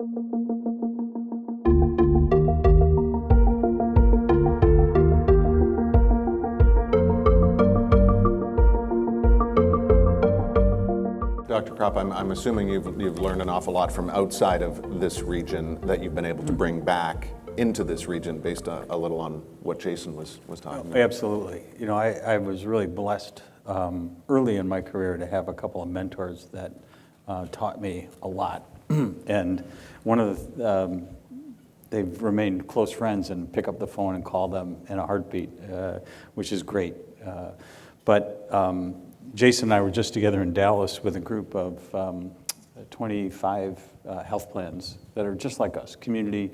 Dr. Kropp, I'm assuming you've learned an awful lot from outside of this region that you've been able to bring back into this region based a little on what Jason was talking about. Absolutely. You know, I was really blessed early in my career to have a couple of mentors that taught me a lot. And one of they've remained close friends and pick up the phone and call them in a heartbeat, which is great. But Jason and I were just together in Dallas with a group of 25 health plans that are just like us, community,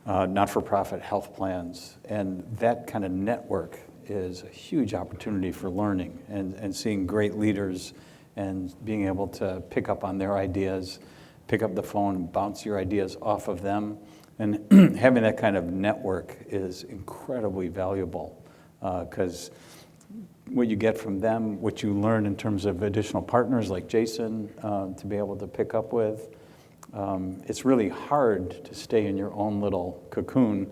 not-for-profit health plans. And that kind of network is a huge opportunity for learning and seeing great leaders and being able to pick up on their ideas, pick up the phone and bounce your ideas off of them. And having that kind of network is incredibly valuable because what you get from them, what you learn in terms of additional partners like Jason to be able to pick up with, it's really hard to stay in your own little cocoon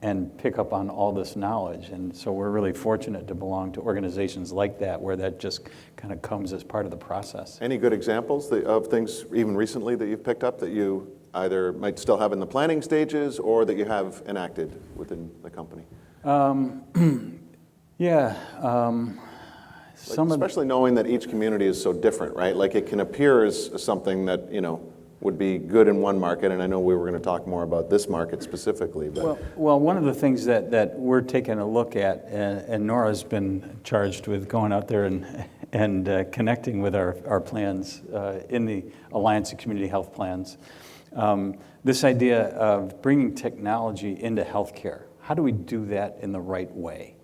and pick up on all this knowledge. And so we're really fortunate to belong to organizations like that where that just kind of comes as part of the process. Any good examples of things even recently that you've picked up that you either might still have in the planning stages or that you have enacted within the company? Especially knowing that each community is so different, right? Like it can appear as something that, would be good in one market, and I know we were going to talk more about this market specifically. But well, one of the things that we're taking a look at, and Nora's been charged with going out there and connecting with our plans in the Alliance of Community Health Plans, this idea of bringing technology into healthcare. How do we do that in the right way?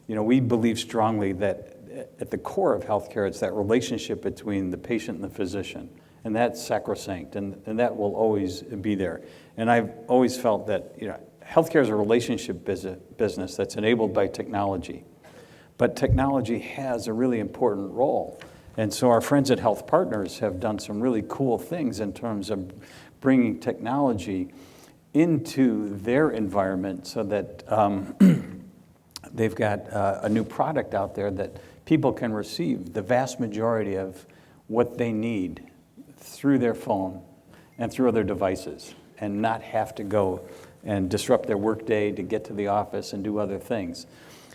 We believe strongly that at the core of healthcare, it's that relationship between the patient and the physician. And that's sacrosanct, and that will always be there. And I've always felt that healthcare is a relationship business that's enabled by technology. But technology has a really important role. And so our friends at Health Partners have done some really cool things in terms of bringing technology into their environment so that they've got a new product out there that people can receive the vast majority of what they need through their phone and through other devices and not have to go and disrupt their workday to get to the office and do other things.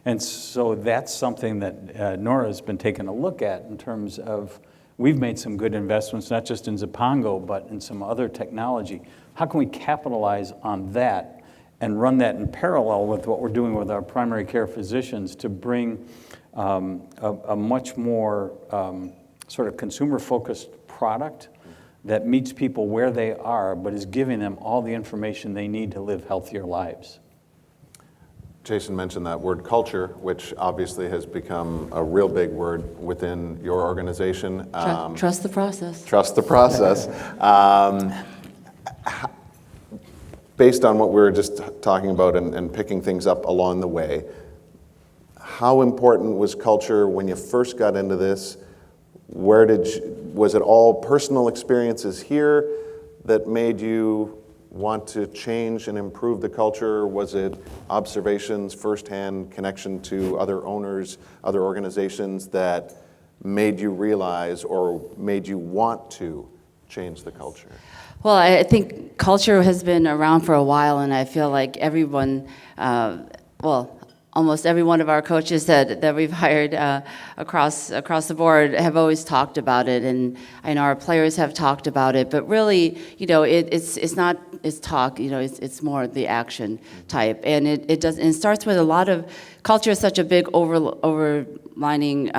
And so that's something that Nora's been taking a look at in terms of, we've made some good investments, not just in Zipango, but in some other technology. How can we capitalize on that and run that in parallel with what we're doing with our primary care physicians to bring a much more sort of consumer-focused product that meets people where they are, but is giving them all the information they need to live healthier lives. Jason mentioned that word culture, which obviously has become a real big word within your organization. Trust the process. Trust the process. Based on what we were just talking about and picking things up along the way, how important was culture when you first got into this? Was it all personal experiences here that made you want to change and improve the culture? Was it observations, firsthand connection to other owners, other organizations that made you realize or made you want to change the culture? Well, I think culture has been around for a while, and I feel like everyone, almost every one of our coaches that we've hired across the board have always talked about it, and I know our players have talked about it. But really, it's not talk. It's more the action type, and it starts with a lot of culture. Is such a big overlining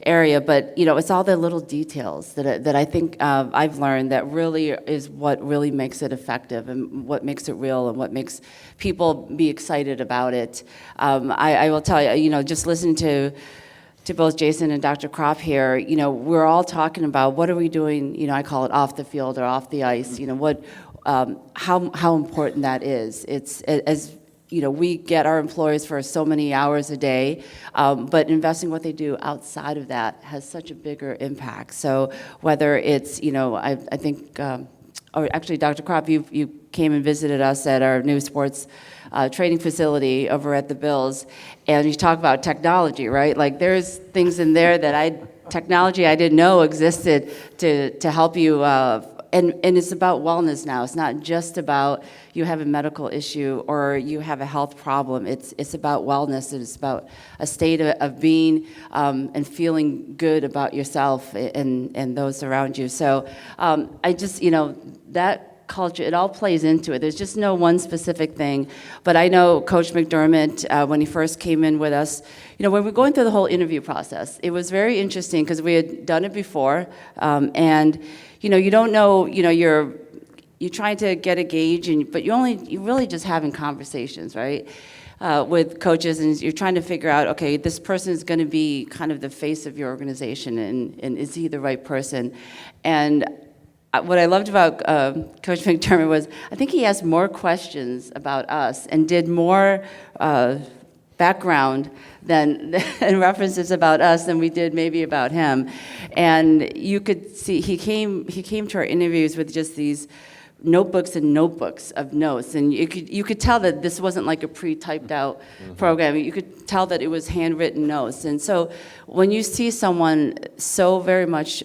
area, but it's all the little details that I think I've learned that really is what really makes it effective and what makes it real and what makes people be excited about it. I will tell you, just listening to both Jason and Dr. Kropp here, we're all talking about what are we doing, I call it off the field or off the ice, how important that is. It's as we get our employees for so many hours a day, but investing what they do outside of that has such a bigger impact. So whether it's, I think or actually, Dr. Kropp, you came and visited us at our new sports training facility over at the Bills, and you talk about technology, right? Like there's things in there that technology I didn't know existed to help you. And it's about wellness now. It's not just about you have a medical issue or you have a health problem. It's about wellness. It's about a state of being and feeling good about yourself and those around you. So I just, that culture, it all plays into it. There's just no one specific thing. But I know Coach McDermott, when he first came in with us, when we're going through the whole interview process, it was very interesting because we had done it before. And you don't know, you're trying to get a gauge, but you're really just having conversations, right? With coaches, and you're trying to figure out, okay, this person is going to be kind of the face of your organization, and is he the right person? And what I loved about Coach McDermott was, I think he asked more questions about us and did more background and references about us than we did maybe about him. And you could see he came to our interviews with just these notebooks and notebooks of notes, and you could tell that this wasn't like a pre-typed out program. You could tell that it was handwritten notes. And so when you see someone so very much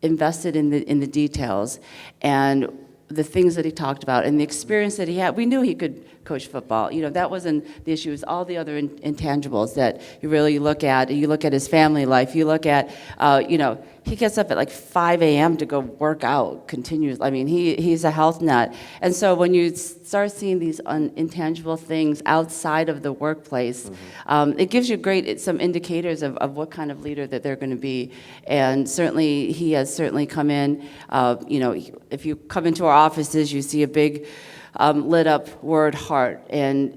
invested in the details and the things that he talked about and the experience that he had, we knew he could coach football. That wasn't the issue. It was all the other intangibles that you really look at. You look at his family life. You look at, he gets up at like 5 a.m. to go work out continuously. I mean, he's a health nut. And so when you start seeing these intangible things outside of the workplace, it gives you some indicators of what kind of leader that they're going to be. And certainly, he has certainly come in. If you come into our offices, you see a big lit up word heart, and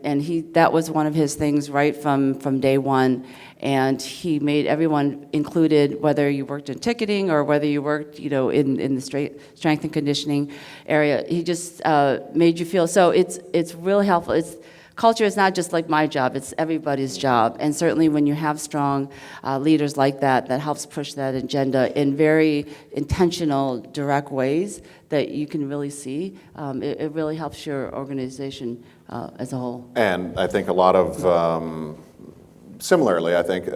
that was one of his things right from day one. And he made everyone included, whether you worked in ticketing or whether you worked, in the strength and conditioning area. He just made you feel, so it's really helpful. Culture is not just like my job, it's everybody's job. And certainly when you have strong leaders like that helps push that agenda in very intentional, direct ways that you can really see. It really helps your organization as a whole. And I think a lot of, similarly, I think,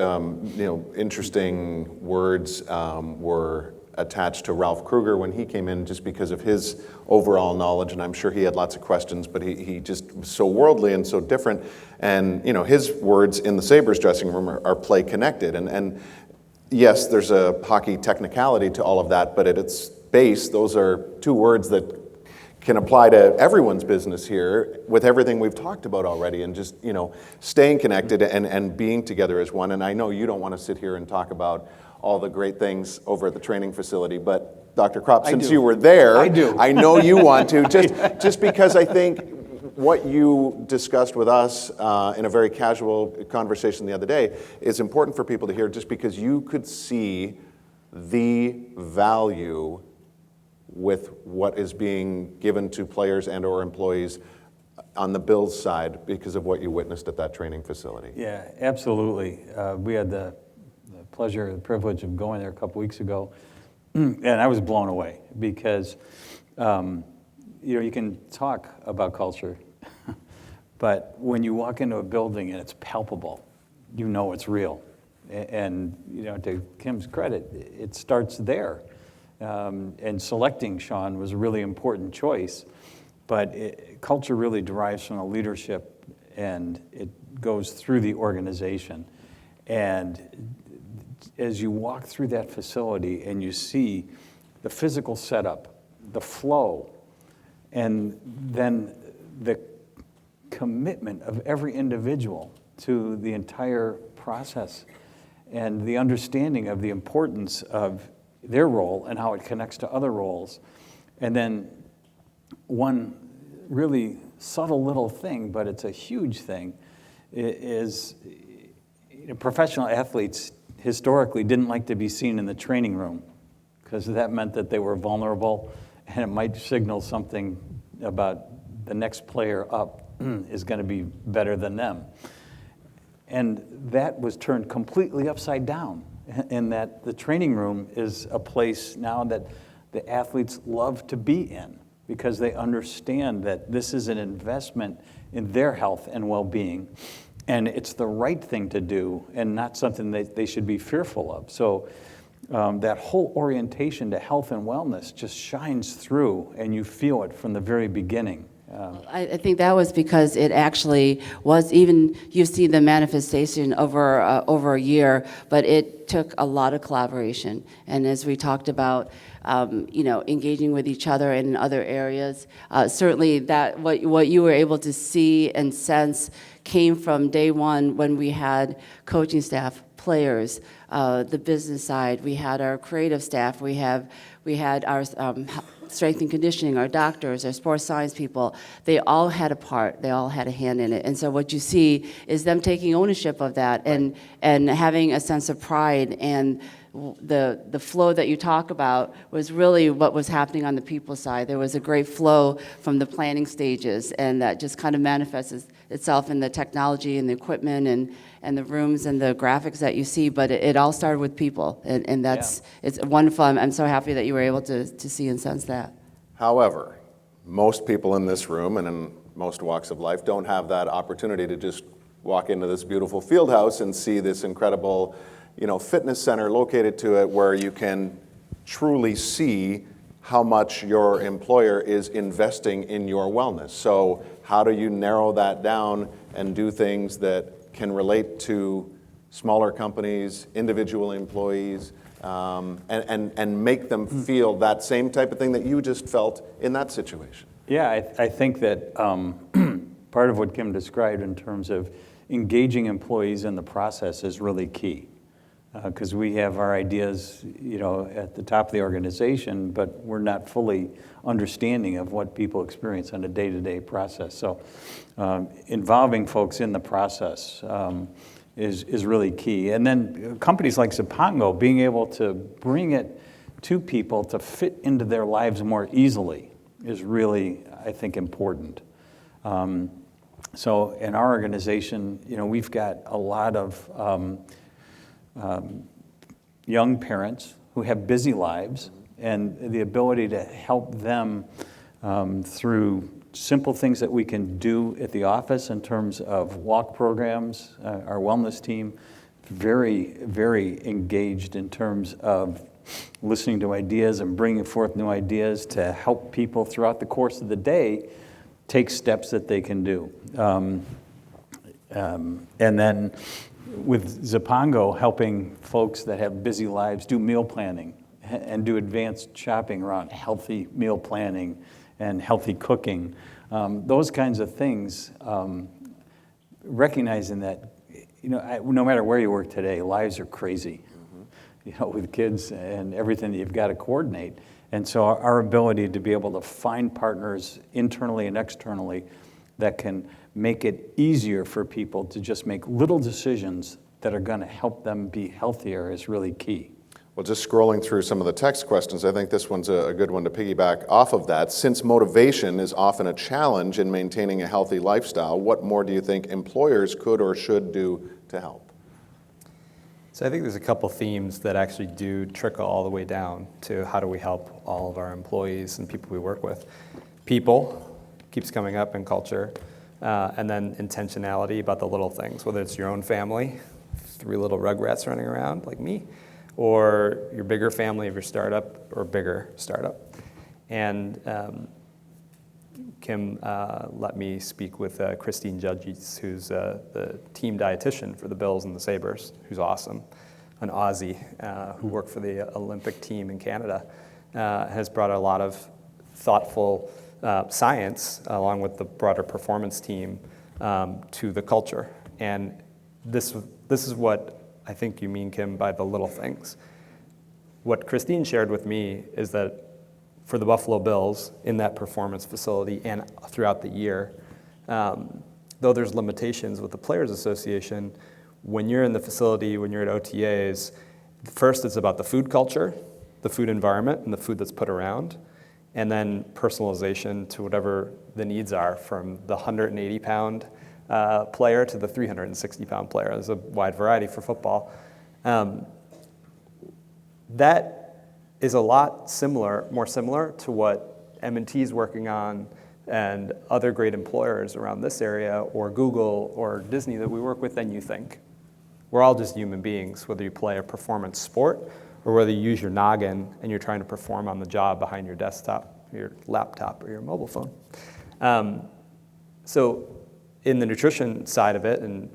interesting words were attached to Ralph Kruger when he came in, just because of his overall knowledge, and I'm sure he had lots of questions, but he just was so worldly and so different. And his words in the Sabres dressing room are play connected, and yes, there's a hockey technicality to all of that, but at its base, those are two words that can apply to everyone's business here with everything we've talked about already, and just staying connected and being together as one. And I know you don't want to sit here and talk about all the great things over at the training facility, but Dr. Kropp, since you were there, I do. I know you want to, just because I think what you discussed with us in a very casual conversation the other day is important for people to hear, just because you could see the value with what is being given to players and or employees on the Bills side because of what you witnessed at that training facility. Yeah, absolutely. We had the pleasure and privilege of going there a couple weeks ago, and I was blown away because, you can talk about culture, but when you walk into a building and it's palpable, it's real. And to Kim's credit, it starts there. And selecting Sean was a really important choice, but culture really derives from the leadership, and it goes through the organization. And as you walk through that facility and you see the physical setup, the flow, and then the commitment of every individual to the entire process, and the understanding of the importance of their role and how it connects to other roles. And then one really subtle little thing, but it's a huge thing, is professional athletes historically didn't like to be seen in the training room because that meant that they were vulnerable, and it might signal something about the next player up is going to be better than them. And that was turned completely upside down, in that the training room is a place now that the athletes love to be in, because they understand that this is an investment in their health and well-being, and it's the right thing to do and not something that they should be fearful of. So that whole orientation to health and wellness just shines through, and you feel it from the very beginning. I think that was because it actually was, even you've seen the manifestation over a year, but it took a lot of collaboration. And as we talked about, engaging with each other in other areas, certainly that what you were able to see and sense came from day one when we had coaching staff, players, the business side, we had our creative staff, we had our strength and conditioning, our doctors, our sports science people. They all had a part, they all had a hand in it. And so what you see is them taking ownership of that and having a sense of pride, and the flow that you talk about was really what was happening on the people side. There was a great flow from the planning stages, and that just kind of manifests itself in the technology and the equipment and the rooms and the graphics that you see, but it all started with people, and that's, it's wonderful. I'm so happy that you were able to see and sense that. However, most people in this room and in most walks of life don't have that opportunity to just walk into this beautiful field house and see this incredible, fitness center located to it, where you can truly see how much your employer is investing in your wellness. So how do you narrow that down and do things that can relate to smaller companies, individual employees, and make them feel that same type of thing that you just felt in that situation? Yeah, I think that part of what Kim described in terms of engaging employees in the process is really key. Because we have our ideas, at the top of the organization, but we're not fully understanding of what people experience on a day-to-day process. So involving folks in the process is really key. And then companies like Zipango, being able to bring it to people to fit into their lives more easily is really, I think, important. So in our organization, we've got a lot of young parents who have busy lives, and the ability to help them through simple things that we can do at the office in terms of walk programs. Our wellness team, very, very engaged in terms of listening to ideas and bringing forth new ideas to help people throughout the course of the day take steps that they can do. And then with Zipango, helping folks that have busy lives do meal planning and do advanced shopping around healthy meal planning and healthy cooking. Those kinds of things, recognizing that, no matter where you work today, lives are crazy, with kids and everything that you've got to coordinate. And so our ability to be able to find partners internally and externally that can make it easier for people to just make little decisions that are going to help them be healthier is really key. Well, just scrolling through some of the text questions, I think this one's a good one to piggyback off of that. Since motivation is often a challenge in maintaining a healthy lifestyle, what more do you think employers could or should do to help? So I think there's a couple themes that actually do trickle all the way down to how do we help all of our employees and people we work with. People keeps coming up in culture. And then intentionality about the little things, whether it's your own family, 3 little rugrats running around like me, or your bigger family of your startup or bigger startup. And Kim let me speak with Christine Judges, who's the team dietitian for the Bills and the Sabres, who's awesome, an Aussie who worked for the Olympic team in Canada, has brought a lot of thoughtful science, along with the broader performance team, to the culture. And this is what I think you mean, Kim, by the little things. What Christine shared with me is that for the Buffalo Bills, in that performance facility and throughout the year, though there's limitations with the Players Association, when you're in the facility, when you're at OTAs, first it's about the food culture, the food environment, and the food that's put around, and then personalization to whatever the needs are, from the 180-pound player to the 360-pound player. There's a wide variety for football. That is a lot more similar to what M&T is working on and other great employers around this area, or Google or Disney that we work with, than you think. We're all just human beings, whether you play a performance sport or whether you use your noggin and you're trying to perform on the job behind your desktop, your laptop, or your mobile phone. So in the nutrition side of it, and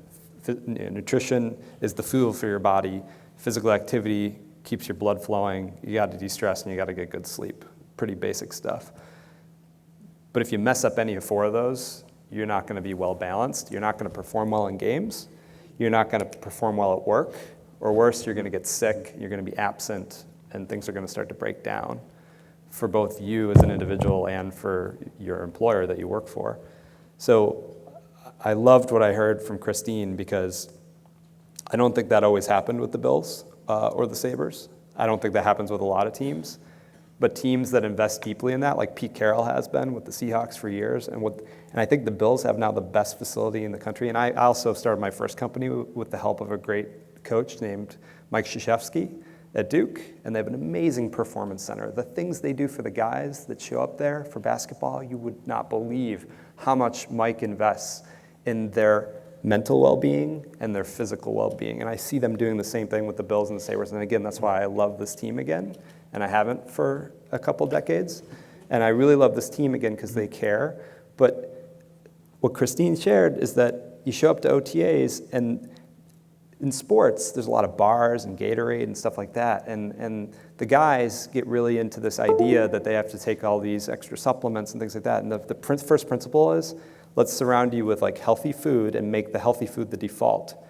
nutrition is the fuel for your body, physical activity keeps your blood flowing, you got to de-stress, and you got to get good sleep. Pretty basic stuff. But if you mess up any of four of those, you're not going to be well balanced, you're not going to perform well in games, you're not going to perform well at work, or worse, you're going to get sick, you're going to be absent, and things are going to start to break down for both you as an individual and for your employer that you work for. So I loved what I heard from Christine, because I don't think that always happened with the Bills or the Sabres. I don't think that happens with a lot of teams. But teams that invest deeply in that, like Pete Carroll has been with the Seahawks for years, and I think the Bills have now the best facility in the country. And I also started my first company with the help of a great coach named Mike Krzyzewski at Duke, and they have an amazing performance center. The things they do for the guys that show up there for basketball, you would not believe how much Mike invests in their mental well-being and their physical well-being. And I see them doing the same thing with the Bills and the Sabres. And again, that's why I love this team again. And I haven't for a couple decades. And I really love this team again because they care. But what Christine shared is that you show up to OTAs, and in sports, there's a lot of bars and Gatorade and stuff like that. And the guys get really into this idea that they have to take all these extra supplements and things like that. And the first principle is, let's surround you with like healthy food and make the healthy food the default.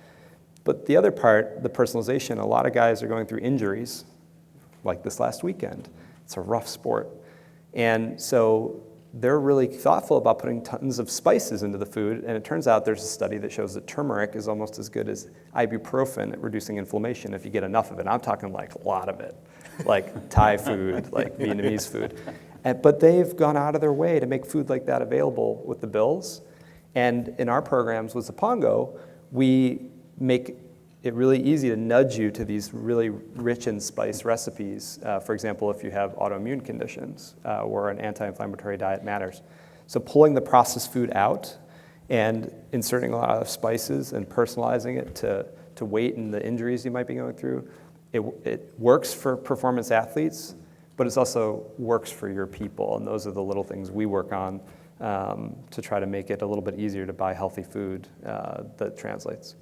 But the other part, the personalization, a lot of guys are going through injuries, like this last weekend. It's a rough sport. And so they're really thoughtful about putting tons of spices into the food. And it turns out there's a study that shows that turmeric is almost as good as ibuprofen at reducing inflammation if you get enough of it. I'm talking like a lot of it, like Thai food, like Vietnamese food. But they've gone out of their way to make food like that available with the Bills. And in our programs with Zapongo, we make it really easy to nudge you to these really rich in spice recipes. For example, if you have autoimmune conditions where an anti-inflammatory diet matters. So pulling the processed food out and inserting a lot of spices and personalizing it to weight and the injuries you might be going through, it works for performance athletes, but it also works for your people. And those are the little things we work on to try to make it a little bit easier to buy healthy food that translates.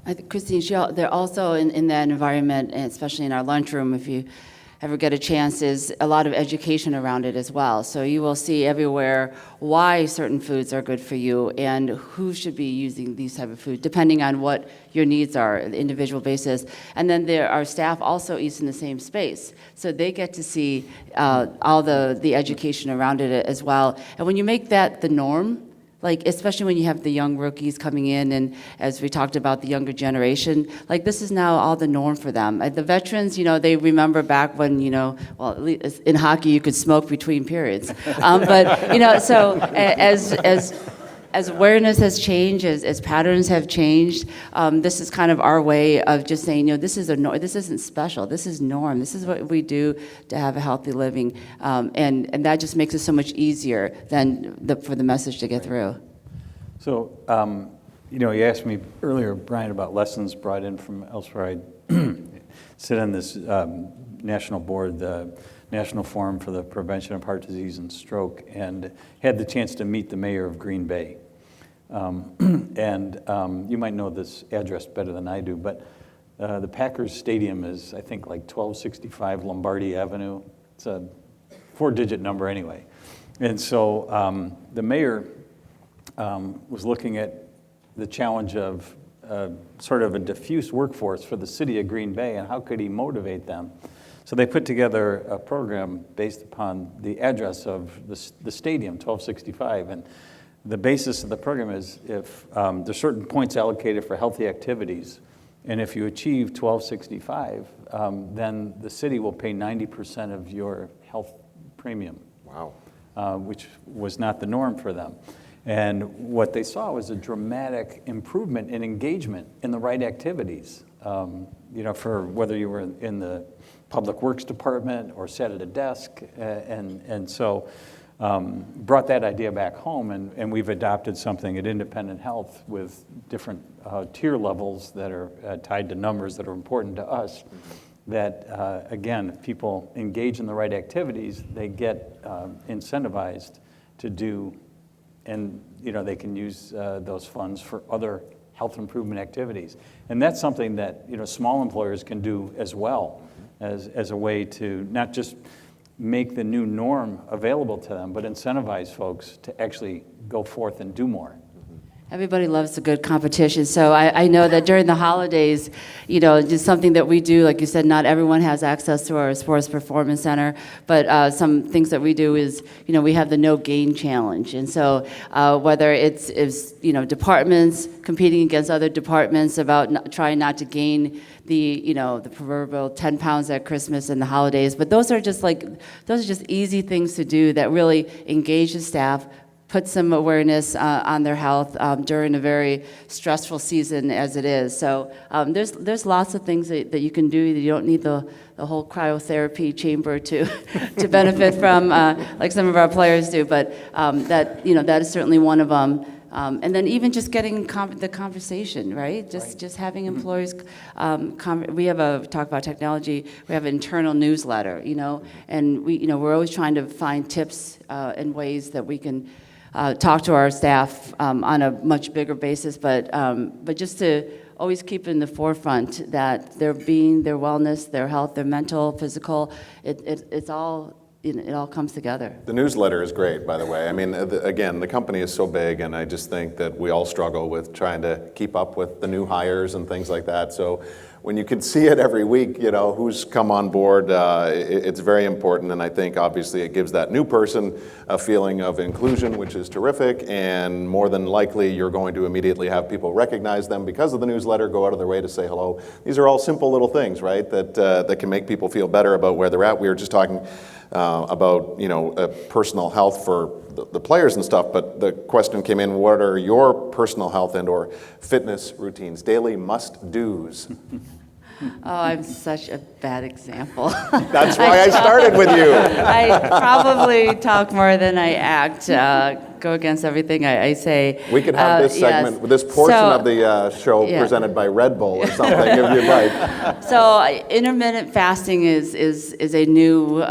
I think, Christine, they're also in that environment, and especially in our lunchroom, if you ever get a chance, is a lot of education around it as well. So you will see everywhere why certain foods are good for you and who should be using these type of food, depending on what your needs are, the individual basis. And then our staff also eats in the same space. So they get to see all the education around it as well. And when you make that the norm, like, especially when you have the young rookies coming in, and as we talked about the younger generation, like this is now all the norm for them. The veterans, they remember back when, well, at least in hockey you could smoke between periods. But, so as awareness has changed, as patterns have changed, this is kind of our way of just saying, this isn't special. This is norm. This is what we do to have a healthy living, and that just makes it so much easier for the message to get through. So, you asked me earlier, Brian, about lessons brought in from elsewhere. I sit on this national board, the National Forum for the Prevention of Heart Disease and Stroke, and had the chance to meet the mayor of Green Bay. You might know this address better than I do, but the Packers Stadium is, I think, like 1265 Lombardi Avenue. It's a 4-digit number anyway. And so the mayor was looking at the challenge of sort of a diffuse workforce for the city of Green Bay, and how could he motivate them? So they put together a program based upon the address of the stadium, 1265. And the basis of the program is if there's certain points allocated for healthy activities, and if you achieve 1265, then the city will pay 90% of your health premium. Wow. Which was not the norm for them. And what they saw was a dramatic improvement in engagement in the right activities. For whether you were in the public works department or sat at a desk, and so brought that idea back home, and we've adopted something at Independent Health with different tier levels that are tied to numbers that are important to us. That again, if people engage in the right activities, they get incentivized to do. And they can use those funds for other health improvement activities. And that's something that small employers can do as well, as a way to not just make the new norm available to them, but incentivize folks to actually go forth and do more. Everybody loves a good competition. So I know that during the holidays, just something that we do, like you said, not everyone has access to our sports performance center, but some things that we do is, we have the no gain challenge. And so whether it's departments competing against other departments about trying not to gain the proverbial 10 pounds at Christmas and the holidays, but those are just easy things to do that really engage the staff, put some awareness on their health during a very stressful season as it is. So there's lots of things that you can do. You don't need the whole cryotherapy chamber to benefit from, like some of our players do. But that is certainly one of them. And then even just getting the conversation, right? Just having employees. We have talk about technology. We have an internal newsletter, and we're always trying to find tips and ways that we can talk to our staff on a much bigger basis, but just to always keep in the forefront that their being, their wellness, their health, their mental, physical, it's all, it all comes together. The newsletter is great, by the way. I mean, again, the company is so big, and I just think that we all struggle with trying to keep up with the new hires and things like that. So when you can see it every week, who's come on board, it's very important. And I think obviously it gives that new person a feeling of inclusion, which is terrific. And more than likely, you're going to immediately have people recognize them because of the newsletter, go out of their way to say hello. These are all simple little things, right, that can make people feel better about where they're at. We were just talking about personal health for the players and stuff, but the question came in, what are your personal health and or fitness routines, daily must-dos? Oh, I'm such a bad example. That's why I started with you. I probably talk more than I act, go against everything I say. We could have this segment, yes. this portion of the show presented by Red Bull or something, if you'd like. So intermittent fasting is a new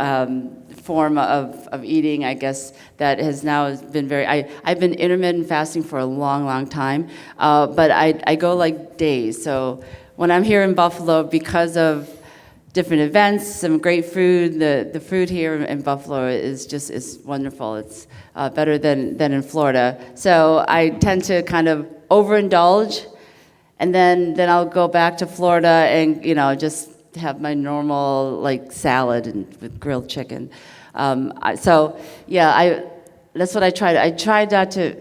form of eating, I guess, that has now been I've been intermittent fasting for a long, long time, but I go like days. So when I'm here in Buffalo, because of different events, some great food, the food here in Buffalo is wonderful. It's better than in Florida. So I tend to kind of overindulge, and then I'll go back to Florida and just have my normal salad and with grilled chicken. That's what I tried. I tried not to.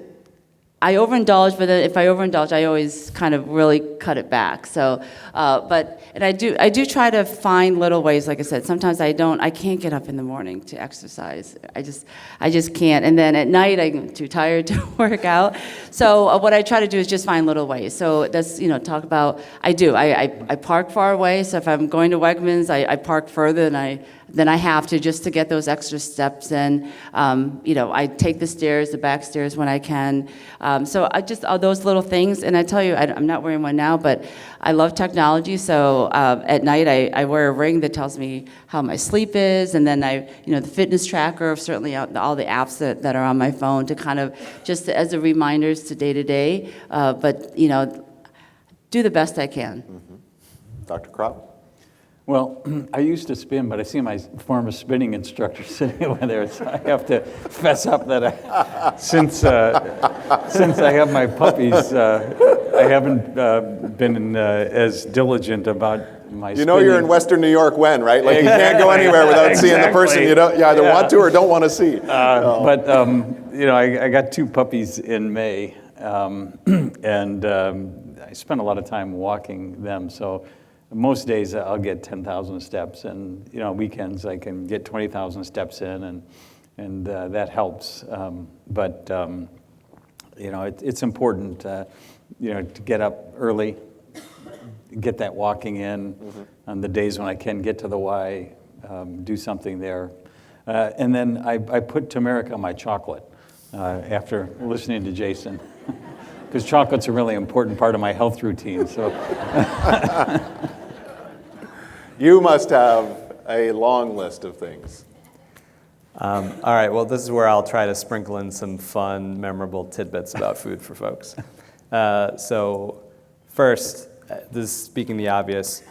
I overindulge, but then if I overindulge, I always kind of really cut it back. So, and I do try to find little ways. Like I said, sometimes I can't get up in the morning to exercise. I just can't. And then at night, I'm too tired to work out. So what I try to do is just find little ways. So that's, talk about, I park far away. So if I'm going to Wegmans, I park further than I have to just to get those extra steps in. I take the back stairs when I can. So I just, all those little things. And I tell you, I'm not wearing one now, but I love technology. So at night, I wear a ring that tells me how my sleep is. And then the fitness tracker, certainly all the apps that are on my phone to kind of just as a reminders to day to day. But, do the best I can. Mm-hmm. Dr. Kropp? Well, I used to spin, but I see my former spinning instructor sitting over there, so I have to fess up that since I have my puppies, I haven't been as diligent about my spinning. You're in Western New York when, right? Like you can't go anywhere without seeing the person you either want to or don't want to see. But I got 2 puppies in May, and I spent a lot of time walking them, so most days I'll get 10,000 steps, and weekends I can get 20,000 steps in, and that helps. But it's important, to get up early, get that walking in on the days when I can get to the Y, do something there. And then I put turmeric on my chocolate after listening to Jason, because chocolate's a really important part of my health routine. So You must have a long list of things. All right, well, this is where I'll try to sprinkle in some fun, memorable tidbits about food for folks. So first, this is speaking the obvious,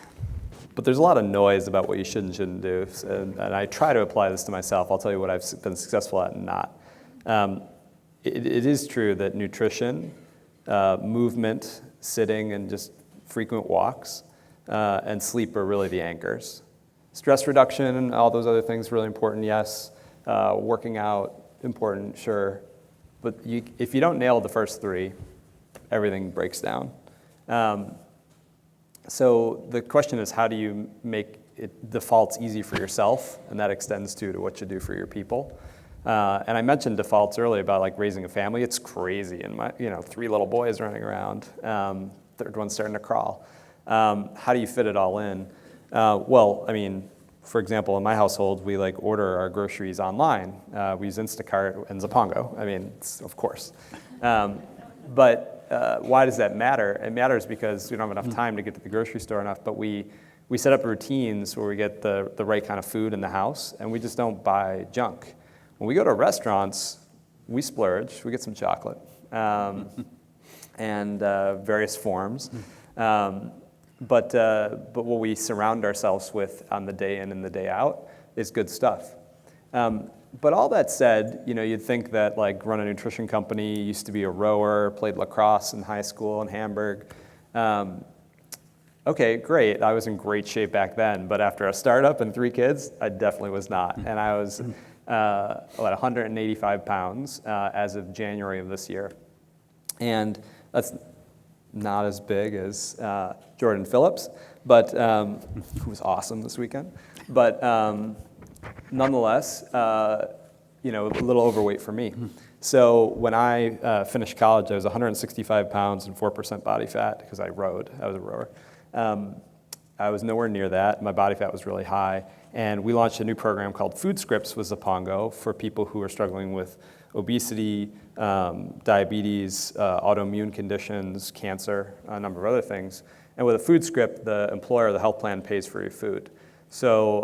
but there's a lot of noise about what you should and shouldn't do, and I try to apply this to myself. I'll tell you what I've been successful at and not. It is true that nutrition, movement, sitting, and just frequent walks, and sleep are really the anchors. Stress reduction and all those other things really important, yes. Working out, important, sure. But if you don't nail the first three, everything breaks down. So the question is, how do you make it defaults easy for yourself? And that extends to what you do for your people. And I mentioned defaults earlier about like raising a family. It's crazy. And my, 3 little boys running around, third one's starting to crawl. How do you fit it all in? Well, I mean, for example, in my household, we order our groceries online. We use Instacart and Zapongo. I mean, of course. But why does that matter? It matters because we don't have enough time to get to the grocery store enough, but we set up routines where we get the right kind of food in the house, and we just don't buy junk. When we go to restaurants, we splurge. We get some chocolate and various forms. But what we surround ourselves with on the day in and the day out is good stuff. But all that said, you'd think that run a nutrition company, used to be a rower, played lacrosse in high school in Hamburg. Okay, great. I was in great shape back then, but after a startup and 3 kids, I definitely was not. And I was about 185 pounds as of January of this year. And that's not as big as Jordan Phillips, but who was awesome this weekend. But nonetheless, a little overweight for me. So when I finished college, I was 165 pounds and 4% body fat because I rowed. I was a rower. I was nowhere near that. My body fat was really high. And we launched a new program called Food Scripts with Zapongo for people who are struggling with obesity, diabetes, autoimmune conditions, cancer, a number of other things. And with a food script, the employer, the health plan, pays for your food. So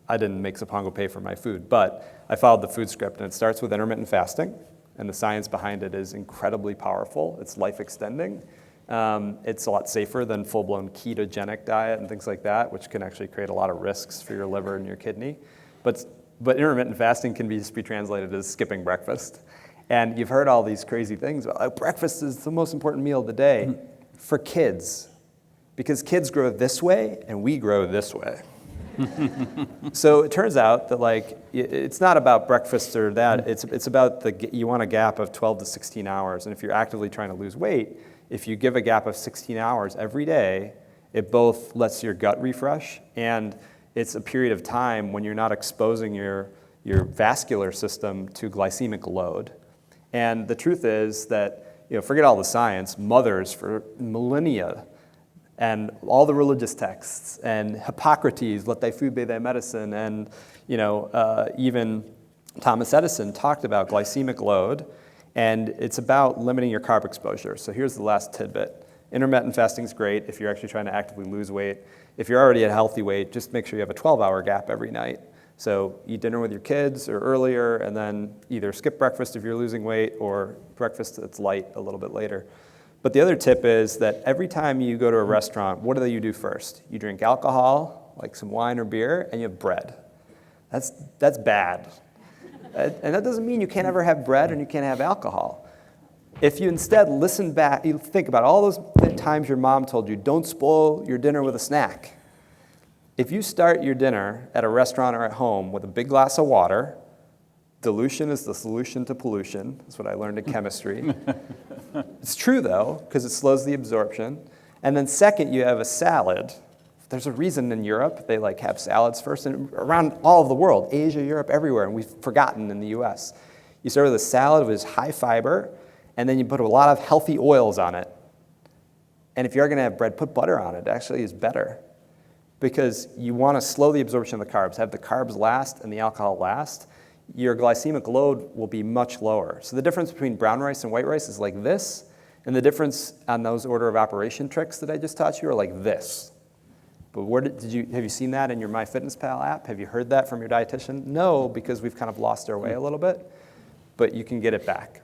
I didn't make Zapongo pay for my food, but I followed the food script, and it starts with intermittent fasting, and the science behind it is incredibly powerful. It's life-extending. It's a lot safer than full-blown ketogenic diet and things like that, which can actually create a lot of risks for your liver and your kidney. But intermittent fasting can just be translated as skipping breakfast. And you've heard all these crazy things about breakfast is the most important meal of the day for kids, because kids grow this way and we grow this way. So it turns out that it's not about breakfast or that. It's about you want a gap of 12 to 16 hours. And if you're actively trying to lose weight, if you give a gap of 16 hours every day, it both lets your gut refresh, and it's a period of time when you're not exposing your vascular system to glycemic load. And the truth is that, forget all the science, mothers for millennia and all the religious texts and Hippocrates, let thy food be thy medicine, and even Thomas Edison talked about glycemic load, and it's about limiting your carb exposure. So here's the last tidbit. Intermittent fasting is great if you're actually trying to actively lose weight. If you're already at a healthy weight, just make sure you have a 12-hour gap every night. So eat dinner with your kids or earlier, and then either skip breakfast if you're losing weight, or breakfast that's light a little bit later. But the other tip is that every time you go to a restaurant, what do you do first? You drink alcohol, like some wine or beer, and you have bread. That's bad. And that doesn't mean you can't ever have bread and you can't have alcohol. If you instead listen back, you think about all those times your mom told you, don't spoil your dinner with a snack. If you start your dinner at a restaurant or at home with a big glass of water, dilution is the solution to pollution. That's what I learned in chemistry. It's true, though, because it slows the absorption. And then second, you have a salad. There's a reason in Europe they have salads first, and around all of the world, Asia, Europe, everywhere, and we've forgotten in the US. You start with a salad which is high fiber, and then you put a lot of healthy oils on it. And if you're going to have bread, put butter on it. It actually is better, because you want to slow the absorption of the carbs, have the carbs last and the alcohol last. Your glycemic load will be much lower. So the difference between brown rice and white rice is like this, and the difference on those order of operation tricks that I just taught you are like this. But have you seen that in your MyFitnessPal app? Have you heard that from your dietitian? No, because we've kind of lost our way a little bit, but you can get it back.